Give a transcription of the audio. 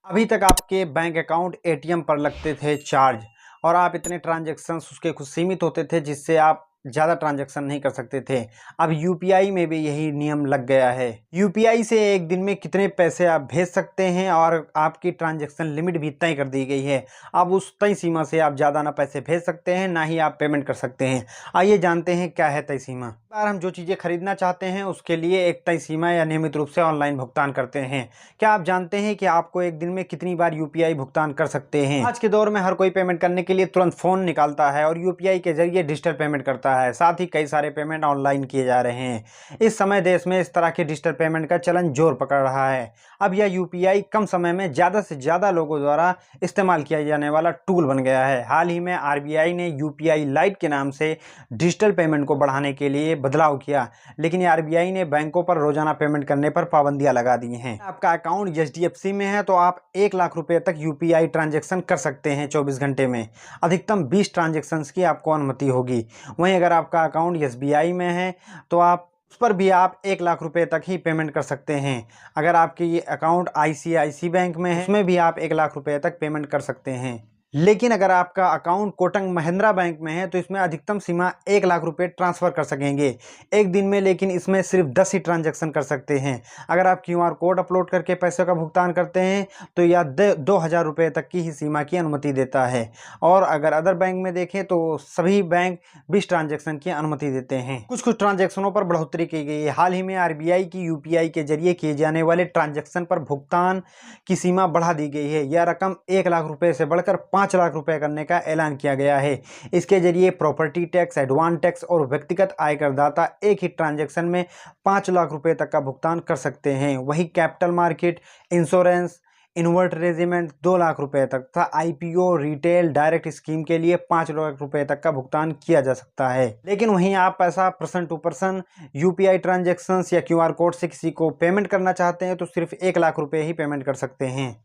अभी तक आपके बैंक अकाउंट एटीएम पर लगते थे चार्ज और आप इतने ट्रांजैक्शंस उसके कुछ सीमित होते थे जिससे आप ज़्यादा ट्रांजैक्शन नहीं कर सकते थे। अब यूपीआई में भी यही नियम लग गया है। यूपीआई से एक दिन में कितने पैसे आप भेज सकते हैं और आपकी ट्रांजैक्शन लिमिट भी तय कर दी गई है। अब उस तय सीमा से आप ज़्यादा ना पैसे भेज सकते हैं ना ही आप पेमेंट कर सकते हैं। आइए जानते हैं क्या है तय सीमा। बार हम जो चीज़ें खरीदना चाहते हैं उसके लिए एक तय सीमा या नियमित रूप से ऑनलाइन भुगतान करते हैं। क्या आप जानते हैं कि आपको एक दिन में कितनी बार यूपीआई भुगतान कर सकते हैं? आज के दौर में हर कोई पेमेंट करने के लिए तुरंत फ़ोन निकालता है और यूपीआई के जरिए डिजिटल पेमेंट करता है। साथ ही कई सारे पेमेंट ऑनलाइन किए जा रहे हैं। इस समय देश में इस तरह के डिजिटल पेमेंट का चलन जोर पकड़ रहा है। अब यह यूपीआई कम समय में ज़्यादा से ज़्यादा लोगों द्वारा इस्तेमाल किया जाने वाला टूल बन गया है। हाल ही में आरबीआई ने यूपीआई लाइट के नाम से डिजिटल पेमेंट को बढ़ाने के लिए बदलाव किया, लेकिन आरबीआई ने बैंकों पर रोजाना पेमेंट करने पर पाबंदियां लगा दी हैं। आपका अकाउंट एचडीएफसी में है तो आप 1 लाख रुपए तक यूपीआई ट्रांजैक्शन कर सकते हैं 24 घंटे में। अधिकतम 20 ट्रांजैक्शंस की आपको अनुमति होगी। वहीं अगर आपका अकाउंट एसबीआई में है तो आप उस पर भी आप 1 लाख रुपए तक ही पेमेंट कर सकते हैं। अगर आपकी ये अकाउंट आईसीआईसी बैंक में है उसमें भी आप 1 लाख रुपए तक पेमेंट कर सकते हैं। लेकिन अगर आपका अकाउंट कोटक महिंद्रा बैंक में है तो इसमें अधिकतम सीमा 1 लाख रुपए ट्रांसफ़र कर सकेंगे एक दिन में, लेकिन इसमें सिर्फ 10 ही ट्रांजैक्शन कर सकते हैं। अगर आप क्यूआर कोड अपलोड करके पैसे का भुगतान करते हैं तो यह 2,000 रुपये तक की ही सीमा की अनुमति देता है। और अगर अदर बैंक में देखें तो सभी बैंक 20 ट्रांजैक्शन की अनुमति देते हैं। कुछ ट्रांजैक्शनों पर बढ़ोतरी की गई है। हाल ही में आरबीआई की यूपीआई के जरिए किए जाने वाले ट्रांजैक्शन पर भुगतान की सीमा बढ़ा दी गई है। यह रकम 1 लाख रुपये से बढ़कर 5 लाख रुपए करने का ऐलान किया गया है। इसके जरिए प्रॉपर्टी टैक्स, एडवांस टैक्स और व्यक्तिगत आयकर दाता एक ही ट्रांजैक्शन में 5 लाख रुपए तक का भुगतान कर सकते हैं। वहीं capital market, insurance, invert regiment 2 lakh रुपए तक तथा आईपीओ, रिटेल, डायरेक्ट स्कीम के लिए 5 लाख रुपए तक का भुगतान किया जा सकता है। लेकिन वहीं आप पैसा person to person UPI transactions या क्यूआर कोड से किसी को पेमेंट करना चाहते हैं तो सिर्फ 1 लाख रुपए ही पेमेंट कर सकते हैं।